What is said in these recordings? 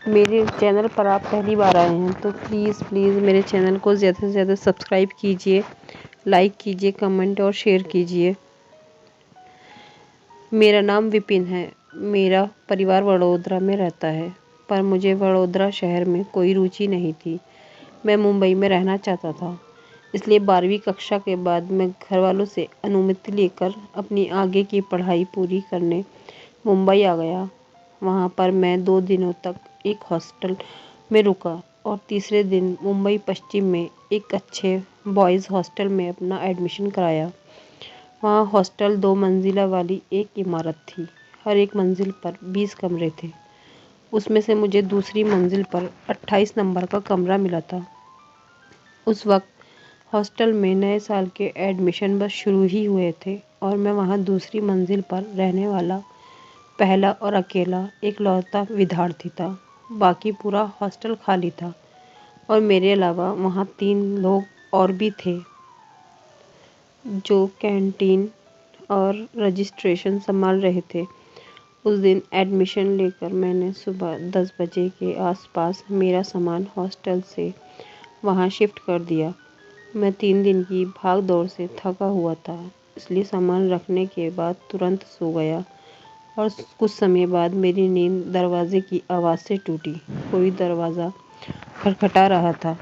मेरे चैनल पर आप पहली बार आए हैं तो प्लीज़ मेरे चैनल को ज़्यादा से ज़्यादा सब्सक्राइब कीजिए, लाइक कीजिए, कमेंट और शेयर कीजिए। मेरा नाम विपिन है। मेरा परिवार वडोदरा में रहता है, पर मुझे वडोदरा शहर में कोई रुचि नहीं थी। मैं मुंबई में रहना चाहता था, इसलिए 12वीं कक्षा के बाद मैं घर वालों से अनुमति लेकर अपनी आगे की पढ़ाई पूरी करने मुंबई आ गया। वहाँ पर मैं 2 दिनों तक एक हॉस्टल में रुका और तीसरे दिन मुंबई पश्चिम में एक अच्छे बॉयज़ हॉस्टल में अपना एडमिशन कराया। वहाँ हॉस्टल 2 मंजिला वाली एक इमारत थी। हर एक मंजिल पर 20 कमरे थे। उसमें से मुझे दूसरी मंजिल पर 28 नंबर का कमरा मिला था। उस वक्त हॉस्टल में नए साल के एडमिशन बस शुरू ही हुए थे और मैं वहाँ दूसरी मंजिल पर रहने वाला पहला और अकेला इकलौता विद्यार्थी था। बाकी पूरा हॉस्टल खाली था और मेरे अलावा वहाँ 3 लोग और भी थे जो कैंटीन और रजिस्ट्रेशन संभाल रहे थे। उस दिन एडमिशन लेकर मैंने सुबह 10 बजे के आसपास मेरा सामान हॉस्टल से वहाँ शिफ्ट कर दिया। मैं 3 दिन की भाग दौड़ से थका हुआ था, इसलिए सामान रखने के बाद तुरंत सो गया और कुछ समय बाद मेरी नींद दरवाजे की आवाज़ से टूटी। कोई दरवाज़ा खटखटा रहा था।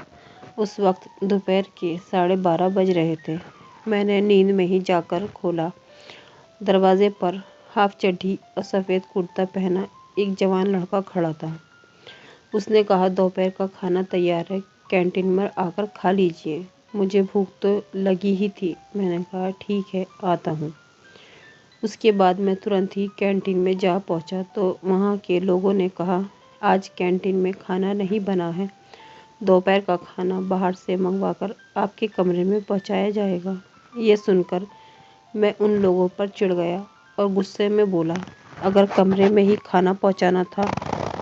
उस वक्त दोपहर के 12:30 बज रहे थे। मैंने नींद में ही जाकर खोला। दरवाजे पर हाफ चड्डी और सफ़ेद कुर्ता पहना एक जवान लड़का खड़ा था। उसने कहा, दोपहर का खाना तैयार है, कैंटीन में आकर खा लीजिए। मुझे भूख तो लगी ही थी। मैंने कहा, ठीक है, आता हूँ। उसके बाद मैं तुरंत ही कैंटीन में जा पहुँचा तो वहाँ के लोगों ने कहा, आज कैंटीन में खाना नहीं बना है, दोपहर का खाना बाहर से मंगवाकर आपके कमरे में पहुँचाया जाएगा। ये सुनकर मैं उन लोगों पर चिढ़ गया और गुस्से में बोला, अगर कमरे में ही खाना पहुँचाना था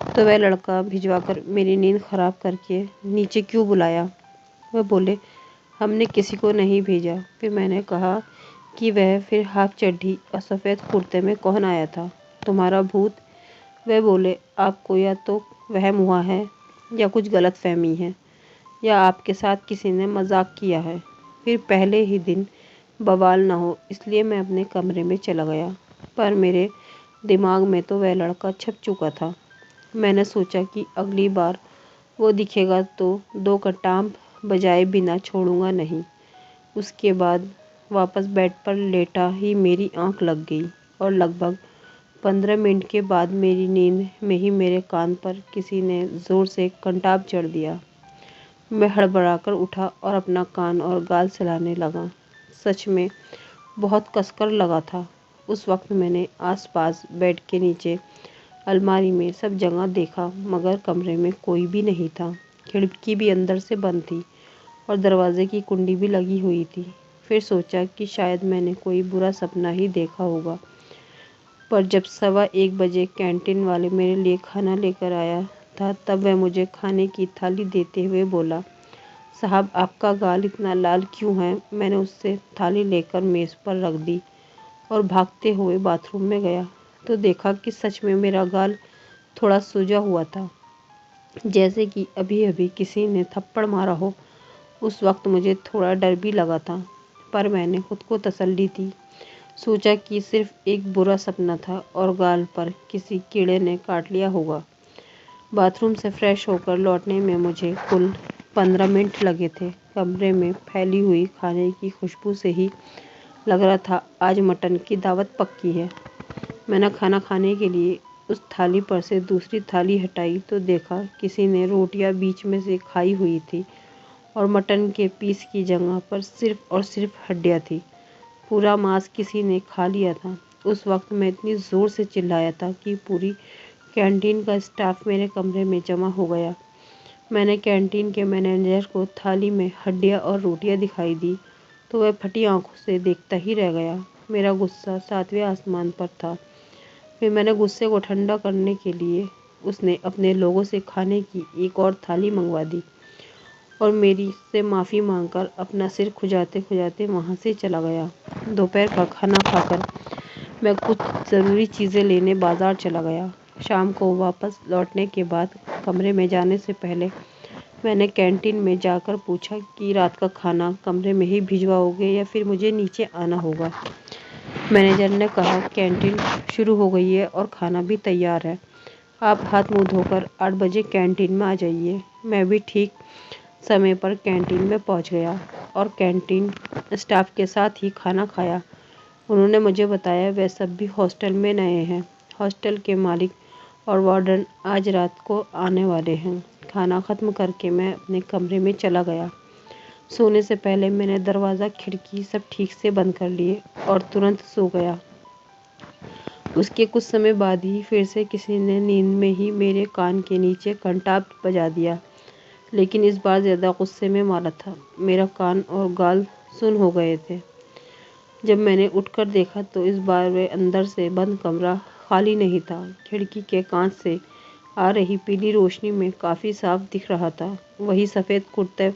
तो वह लड़का भिजवाकर मेरी नींद ख़राब करके नीचे क्यों बुलाया। वह बोले, हमने किसी को नहीं भेजा। फिर मैंने कहा कि वह फिर हाफ चड्डी और सफ़ेद कुर्ते में कौन आया था, तुम्हारा भूत। वह बोले, आपको या तो वहम हुआ है या कुछ गलतफहमी है या आपके साथ किसी ने मजाक किया है। फिर पहले ही दिन बवाल ना हो इसलिए मैं अपने कमरे में चला गया, पर मेरे दिमाग में तो वह लड़का छप चुका था। मैंने सोचा कि अगली बार वो दिखेगा तो 2 कटाम बजाए बिना छोड़ूंगा नहीं। उसके बाद वापस बेड पर लेटा ही मेरी आंख लग गई और लगभग 15 मिनट के बाद मेरी नींद में ही मेरे कान पर किसी ने ज़ोर से कंटाप जड़ दिया। मैं हड़बड़ाकर उठा और अपना कान और गाल सहलाने लगा। सच में बहुत कसकर लगा था। उस वक्त मैंने आसपास बेड के नीचे अलमारी में सब जगह देखा, मगर कमरे में कोई भी नहीं था। खिड़की भी अंदर से बंद थी और दरवाजे की कुंडी भी लगी हुई थी। फिर सोचा कि शायद मैंने कोई बुरा सपना ही देखा होगा, पर जब 1:15 बजे कैंटीन वाले मेरे लिए खाना लेकर आया था तब वह मुझे खाने की थाली देते हुए बोला, साहब आपका गाल इतना लाल क्यों है। मैंने उससे थाली लेकर मेज़ पर रख दी और भागते हुए बाथरूम में गया तो देखा कि सच में मेरा गाल थोड़ा सूजा हुआ था, जैसे कि अभी अभी किसी ने थप्पड़ मारा हो। उस वक्त मुझे थोड़ा डर भी लगा था, पर मैंने खुद को तसल्ली दी। सोचा कि सिर्फ एक बुरा सपना था और गाल पर किसी कीड़े ने काट लिया होगा। बाथरूम से फ्रेश होकर लौटने में मुझे कुल 15 मिनट लगे थे। कमरे में फैली हुई खाने की खुशबू से ही लग रहा था आज मटन की दावत पक्की है। मैंने खाना खाने के लिए उस थाली पर से दूसरी थाली हटाई तो देखा किसी ने रोटियां बीच में से खाई हुई थी और मटन के पीस की जगह पर सिर्फ और सिर्फ हड्डियां थी। पूरा मांस किसी ने खा लिया था। उस वक्त मैं इतनी ज़ोर से चिल्लाया था कि पूरी कैंटीन का स्टाफ मेरे कमरे में जमा हो गया। मैंने कैंटीन के मैनेजर को थाली में हड्डियां और रोटियां दिखाई दी तो वह फटी आंखों से देखता ही रह गया। मेरा गुस्सा 7वें आसमान पर था। फिर मैंने गुस्से को ठंडा करने के लिए उसने अपने लोगों से खाने की एक और थाली मंगवा दी और मेरी से माफ़ी मांगकर अपना सिर खुजाते खुजाते वहाँ से चला गया। दोपहर का खाना खाकर मैं कुछ ज़रूरी चीज़ें लेने बाज़ार चला गया। शाम को वापस लौटने के बाद कमरे में जाने से पहले मैंने कैंटीन में जाकर पूछा कि रात का खाना कमरे में ही भिजवाओगे या फिर मुझे नीचे आना होगा। मैनेजर ने कहा, कैंटीन शुरू हो गई है और खाना भी तैयार है। आप हाथ मुंह धोकर 8 बजे कैंटीन में आ जाइए। मैं भी ठीक समय पर कैंटीन में पहुंच गया और कैंटीन स्टाफ के साथ ही खाना खाया। उन्होंने मुझे बताया वह सब भी हॉस्टल में नए हैं। हॉस्टल के मालिक और वार्डन आज रात को आने वाले हैं। खाना ख़त्म करके मैं अपने कमरे में चला गया। सोने से पहले मैंने दरवाज़ा खिड़की सब ठीक से बंद कर लिए और तुरंत सो गया। उसके कुछ समय बाद ही फिर से किसी ने नींद में ही मेरे कान के नीचे घंटा बजा दिया, लेकिन इस बार ज़्यादा गुस्से में मारा था। मेरा कान और गाल सुन हो गए थे। जब मैंने उठकर देखा तो इस बार वह अंदर से बंद कमरा खाली नहीं था। खिड़की के कांच से आ रही पीली रोशनी में काफ़ी साफ दिख रहा था। वही सफ़ेद कुर्ते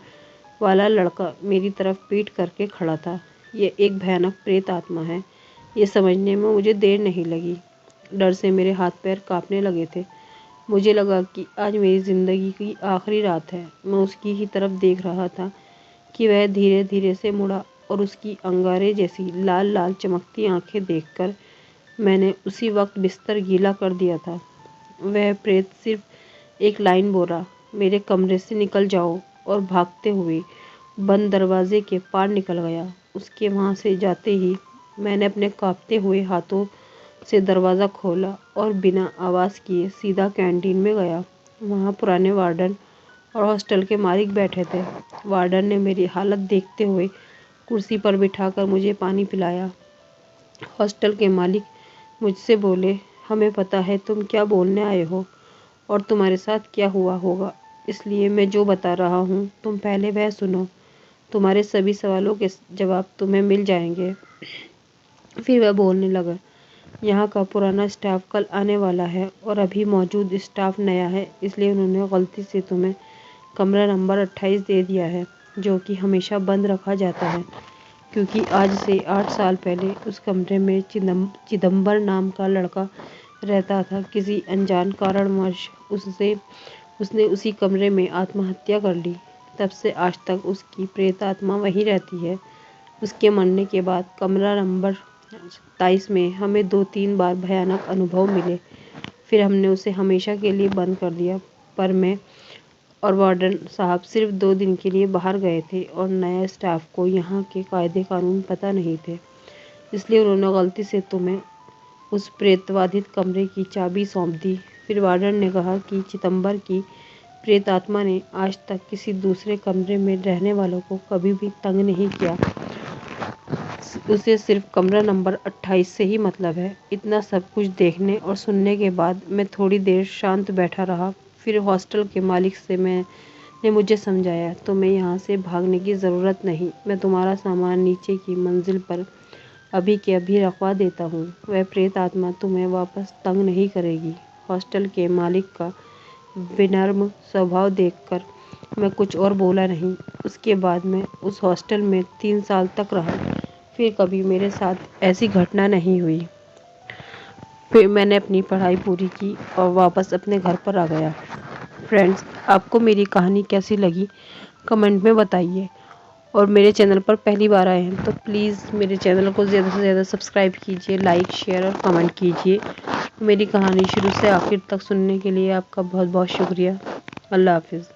वाला लड़का मेरी तरफ पीठ करके खड़ा था। ये एक भयानक प्रेत आत्मा है, ये समझने में मुझे देर नहीं लगी। डर से मेरे हाथ पैर कांपने लगे थे। मुझे लगा कि आज मेरी ज़िंदगी की आखिरी रात है। मैं उसकी ही तरफ देख रहा था कि वह धीरे धीरे से मुड़ा और उसकी अंगारे जैसी लाल लाल चमकती आंखें देखकर मैंने उसी वक्त बिस्तर गीला कर दिया था। वह प्रेत सिर्फ एक लाइन बोला, मेरे कमरे से निकल जाओ, और भागते हुए बंद दरवाजे के पार निकल गया। उसके वहाँ से जाते ही मैंने अपने कांपते हुए हाथों से दरवाज़ा खोला और बिना आवाज़ किए सीधा कैंटीन में गया। वहाँ पुराने वार्डन और हॉस्टल के मालिक बैठे थे। वार्डन ने मेरी हालत देखते हुए कुर्सी पर बिठाकर मुझे पानी पिलाया। हॉस्टल के मालिक मुझसे बोले, हमें पता है तुम क्या बोलने आए हो और तुम्हारे साथ क्या हुआ होगा, इसलिए मैं जो बता रहा हूँ तुम पहले वह सुनो। तुम्हारे सभी सवालों के जवाब तुम्हें मिल जाएंगे। फिर वह बोलने लगा, यहाँ का पुराना स्टाफ कल आने वाला है और अभी मौजूद स्टाफ नया है, इसलिए उन्होंने गलती से तुम्हें कमरा नंबर 28 दे दिया है, जो कि हमेशा बंद रखा जाता है, क्योंकि आज से 8 साल पहले उस कमरे में चिदम्बर नाम का लड़का रहता था। किसी अनजान कारणवश उसने उसी कमरे में आत्महत्या कर ली। तब से आज तक उसकी प्रेत आत्मा वहीं रहती है। उसके मरने के बाद कमरा नंबर 27 में हमें 2-3 बार भयानक अनुभव मिले। फिर हमने उसे हमेशा के लिए बंद कर दिया। पर मैं और वार्डन साहब सिर्फ 2 दिन के लिए बाहर गए थे और नया स्टाफ को यहाँ के कायदे कानून पता नहीं थे, इसलिए उन्होंने गलती से तुम्हें उस प्रेतबाधित कमरे की चाबी सौंप दी। फिर वार्डन ने कहा कि चिदम्बर की प्रेत आत्मा ने आज तक किसी दूसरे कमरे में रहने वालों को कभी भी तंग नहीं किया। उसे सिर्फ कमरा नंबर 28 से ही मतलब है। इतना सब कुछ देखने और सुनने के बाद मैं थोड़ी देर शांत बैठा रहा। फिर हॉस्टल के मालिक से मैंने मुझे समझाया, तुम्हें यहाँ से भागने की ज़रूरत नहीं। मैं तुम्हारा सामान नीचे की मंजिल पर अभी के अभी रखवा देता हूँ। वह प्रेत आत्मा तुम्हें वापस तंग नहीं करेगी। हॉस्टल के मालिक का विनम्र स्वभाव देखकर मैं कुछ और बोला नहीं। उसके बाद मैं उस हॉस्टल में 3 साल तक रहा। फिर कभी मेरे साथ ऐसी घटना नहीं हुई। फिर मैंने अपनी पढ़ाई पूरी की और वापस अपने घर पर आ गया। फ्रेंड्स, आपको मेरी कहानी कैसी लगी कमेंट में बताइए, और मेरे चैनल पर पहली बार आए हैं तो प्लीज़ मेरे चैनल को ज़्यादा से ज़्यादा सब्सक्राइब कीजिए, लाइक, शेयर और कमेंट कीजिए। मेरी कहानी शुरू से आखिर तक सुनने के लिए आपका बहुत बहुत शुक्रिया। अल्लाह हाफिज़।